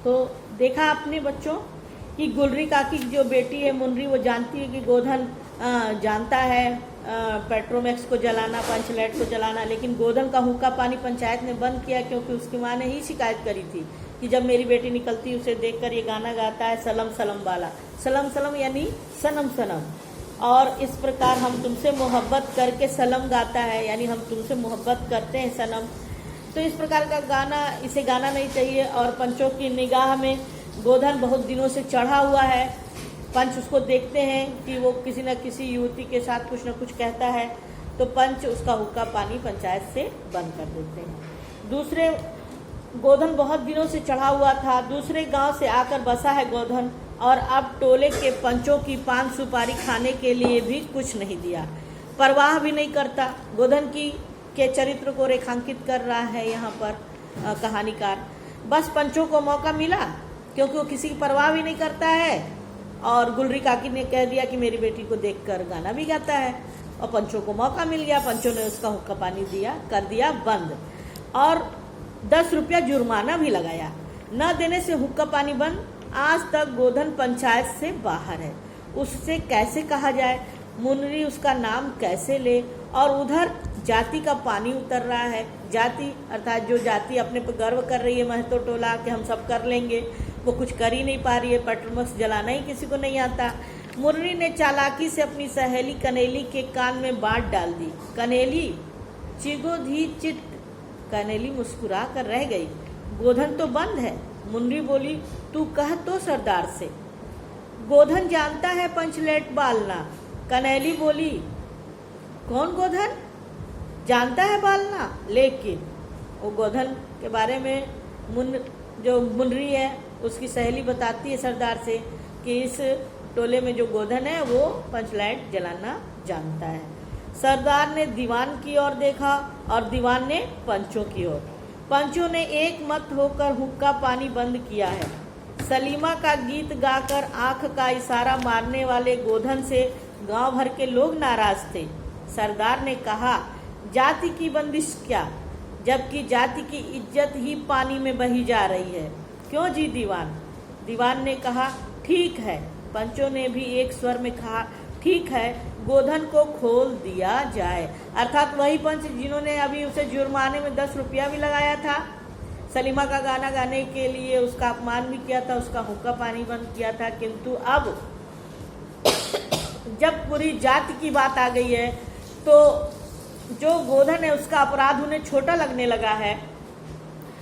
तो देखा आपने बच्चों कि गुलरी काकी जो बेटी है मुनरी, वो जानती है कि गोधन जानता है पेट्रोमैक्स को जलाना, पंचलैट को जलाना, लेकिन गोधन का हुक्का पानी पंचायत ने बंद किया क्योंकि उसकी माँ ने ही शिकायत करी थी कि जब मेरी बेटी निकलती उसे देखकर ये गाना गाता है सलम सलम वाला। सलम सलम यानी सनम सनम, और इस प्रकार हम तुमसे मोहब्बत करके सलम गाता है, यानी हम तुमसे मोहब्बत करते हैं सनम। तो इस प्रकार का गाना इसे गाना नहीं चाहिए। और पंचों की निगाह में गोधन बहुत दिनों से चढ़ा हुआ है। पंच उसको देखते हैं कि वो किसी न किसी युवती के साथ कुछ न कुछ कहता है, तो पंच उसका हुक्का पानी पंचायत से बंद कर देते हैं। दूसरे, गोधन बहुत दिनों से चढ़ा हुआ था, दूसरे गांव से आकर बसा है गोधन, और अब टोले के पंचों की पान सुपारी खाने के लिए भी कुछ नहीं दिया, परवाह भी नहीं करता। गोधन के चरित्र को रेखांकित कर रहा है यहाँ पर कहानीकार। बस पंचों को मौका मिला क्योंकि वो किसी की परवाह भी नहीं करता है, और गुलरी काकी ने कह दिया कि मेरी बेटी को देखकर गाना भी गाता है, और पंचों को मौका मिल गया। पंचों ने उसका हुक्का पानी कर दिया बंद, और 10 रुपया जुर्माना भी लगाया। न देने से हुक्का पानी बंद। आज तक गोधन पंचायत से बाहर है, उससे कैसे कहा जाए, मुनरी उसका नाम कैसे ले, और उधर जाति का पानी उतर रहा है। जाति अर्थात जो जाति अपने पर गर्व कर रही है महतो टोला कि हम सब कर लेंगे, वो कुछ कर ही नहीं पा रही है। पेट्रोमैक्स जलाना ही किसी को नहीं आता। मुरली ने चालाकी से अपनी सहेली कनेली के कान में बात डाल दी। कनेली चिगो धी चिट। कनेली मुस्कुरा कर रह गई। गोधन तो बंद है। मुनरी बोली, तू कह तो सरदार से। गोधन जानता है पंचलेट बालना। कनेली बोली, कौन गोधन? जानता है बालना, लेकिन वो गोधन के बारे में जो मुनरी है उसकी सहेली बताती है सरदार से कि इस टोले में जो गोधन है वो पंचलाइट जलाना जानता है। सरदार ने दीवान की ओर देखा और दीवान ने पंचों की ओर। पंचों ने एक मत होकर हुक्का पानी बंद किया है। सलीमा का गीत गाकर आंख का इशारा मारने वाले गोधन से गांव भर के लोग नाराज थे। सरदार ने कहा, जाति की बंदिश क्या, जबकि जाति की इज्जत ही पानी में बही जा रही है। क्यों जी दीवान? दीवान ने कहा, ठीक है। पंचों ने भी एक स्वर में कहा, ठीक है, गोधन को खोल दिया जाए। अर्थात वही पंच जिन्होंने अभी उसे जुर्माने में 10 रुपया भी लगाया था, सलीमा का गाना गाने के लिए उसका अपमान भी किया था, उसका हुक्का पानी बंद किया था। किंतु अब जब पूरी जाति की बात आ गई है तो जो गोधन है उसका अपराध उन्हें छोटा लगने लगा है,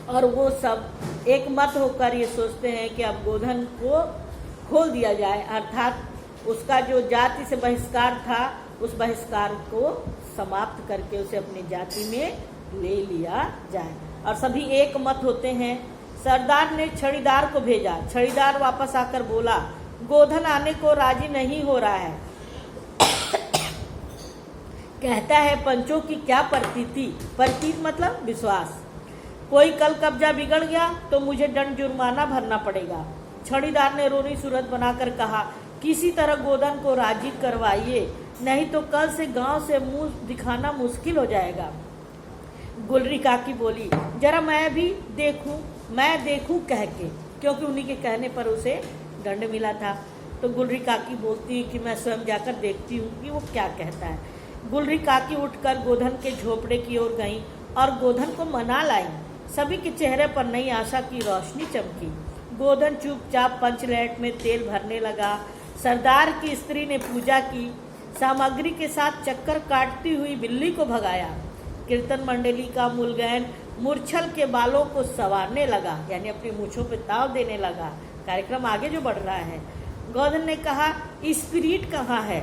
और वो सब एक मत होकर ये सोचते हैं कि अब गोधन को खोल दिया जाए, अर्थात उसका जो जाति से बहिष्कार था उस बहिष्कार को समाप्त करके उसे अपनी जाति में ले लिया जाए। और सभी एक मत होते हैं। सरदार ने छड़ीदार को भेजा। छड़ीदार वापस आकर बोला, गोधन आने को राजी नहीं हो रहा है। कहता है पंचों की क्या प्रतीति, प्रतीत मतलब विश्वास, कोई कल कब्जा बिगड़ गया तो मुझे दंड जुर्माना भरना पड़ेगा। छड़ीदार ने रोनी सूरत बनाकर कहा, किसी तरह गोधन को राजी करवाइए, नहीं तो कल से गांव से मुंह दिखाना मुश्किल हो जाएगा। गुलरी काकी बोली, जरा मैं देखूं कह के, क्योंकि उन्हीं के कहने पर उसे दंड मिला था। तो गुलरी काकी बोलती है कि मैं स्वयं जाकर देखती हूँ कि वो क्या कहता है। गुलरी काकी उठकर गोधन के झोपड़े की ओर गईं और गोधन को मना लाई। सभी के चेहरे पर नई आशा की रोशनी चमकी। गोधन चुपचाप पंचलैट में तेल भरने लगा। सरदार की स्त्री ने पूजा की। सामग्री के साथ चक्कर काटती हुई बिल्ली को भगाया। कीर्तन मंडली का मुलगैन मूर्छल के बालों को संवारने लगा, यानी अपनी मूछों पे ताव देने लगा। कार्यक्रम आगे जो बढ़ रहा है। गोधन ने कहा, स्पिरिट कहाँ है?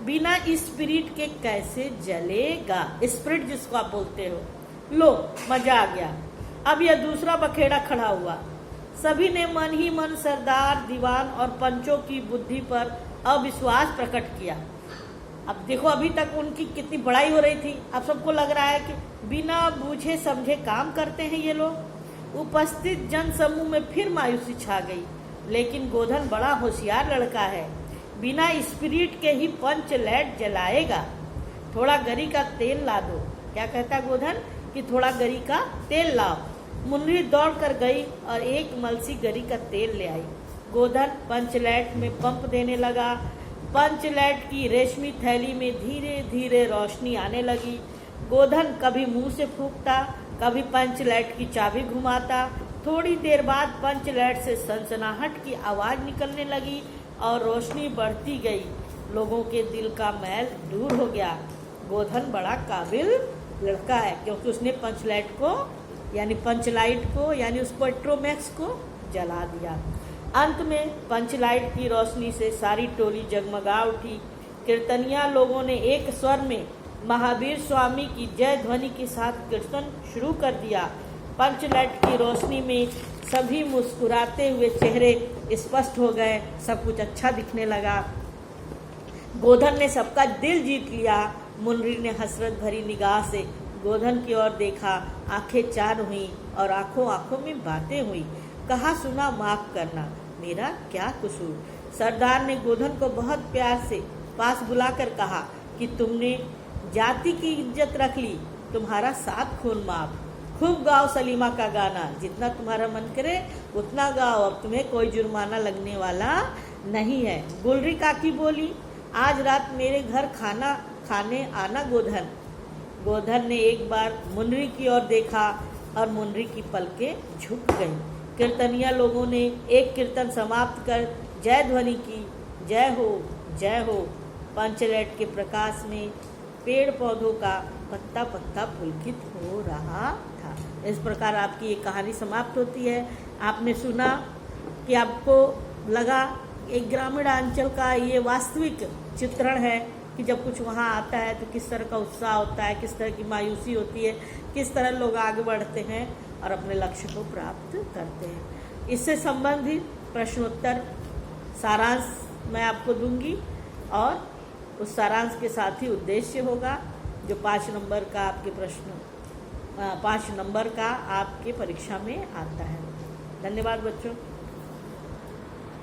बिना स्पिरिट के कैसे जलेगा? स्पिरिट जिसको आप बोलते हो। लो, मजा आ गया। अब यह दूसरा बखेड़ा खड़ा हुआ। सभी ने मन ही मन सरदार, दीवान और पंचों की बुद्धि पर अविश्वास प्रकट किया। अब देखो, अभी तक उनकी कितनी बड़ाई हो रही थी, अब सबको लग रहा है कि बिना बूझे समझे काम करते हैं ये लोग। उपस्थित जन समूह में फिर मायूसी छा गई। लेकिन गोधन बड़ा होशियार लड़का है, बिना स्पिरिट के ही पंचलैट जलाएगा। थोड़ा गरी का तेल ला दो। क्या कहता गोधन कि थोड़ा गरी का तेल लाओ। मुन्नी दौड़ कर गई और एक मलसी गरी का तेल ले आई। गोधन पंचलैट में पंप देने लगा। पंचलैट की रेशमी थैली में धीरे धीरे रोशनी आने लगी। गोधन कभी मुंह से फूंकता, कभी पंचलैट की चाबी घुमाता। थोड़ी देर बाद पंचलैट से सनसनाहट की आवाज निकलने लगी और रोशनी बढ़ती गई। लोगों के दिल का मैल दूर हो गया। गोधन बड़ा काबिल लड़का है, क्योंकि उसने पंचलाइट को यानी उस पेट्रोमैक्स को जला दिया। अंत में पंचलाइट की रोशनी से सारी टोली जगमगा उठी। कीर्तनिया लोगों ने एक स्वर में महावीर स्वामी की जय ध्वनि के साथ कीर्तन शुरू कर दिया। पंचलाइट की रोशनी में सभी मुस्कुराते हुए चेहरे स्पष्ट हो गए। सब कुछ अच्छा दिखने लगा। गोधन ने सबका दिल जीत लिया। मुन्नी ने हसरत भरी निगाह से गोधन की ओर देखा। आंखें चार हुई और आंखों आंखों में बातें हुई। कहा सुना माफ करना, मेरा क्या कसूर। सरदार ने गोधन को बहुत प्यार से पास बुलाकर कहा कि तुमने जाति की इज्जत रख ली, तुम्हारा 7 खून माफ। खूब गाओ सलीमा का गाना, जितना तुम्हारा मन करे उतना गाओ, अब तुम्हें कोई जुर्माना लगने वाला नहीं है। गुलरी काकी बोली, आज रात मेरे घर खाना खाने आना गोधन। गोधन ने एक बार मुन्नी की ओर देखा और मुन्नी की पलकें झुक गईं। कीर्तनिया लोगों ने एक कीर्तन समाप्त कर जय ध्वनि की। जय हो, जय हो। पंचलैट के प्रकाश में पेड़ पौधों का पत्ता पत्ता पुलकित हो रहा था। इस प्रकार आपकी ये कहानी समाप्त होती है। आपने सुना कि आपको लगा एक ग्रामीण अंचल का ये वास्तविक चित्रण है कि जब कुछ वहाँ आता है तो किस तरह का उत्साह होता है, किस तरह की मायूसी होती है, किस तरह लोग आगे बढ़ते हैं और अपने लक्ष्य को प्राप्त करते हैं। इससे संबंधित प्रश्नोत्तर सारांश मैं आपको दूंगी और उस सारांश के साथ ही उद्देश्य होगा जो 5 नंबर का आपके प्रश्न 5 नंबर का आपके परीक्षा में आता है। धन्यवाद बच्चों।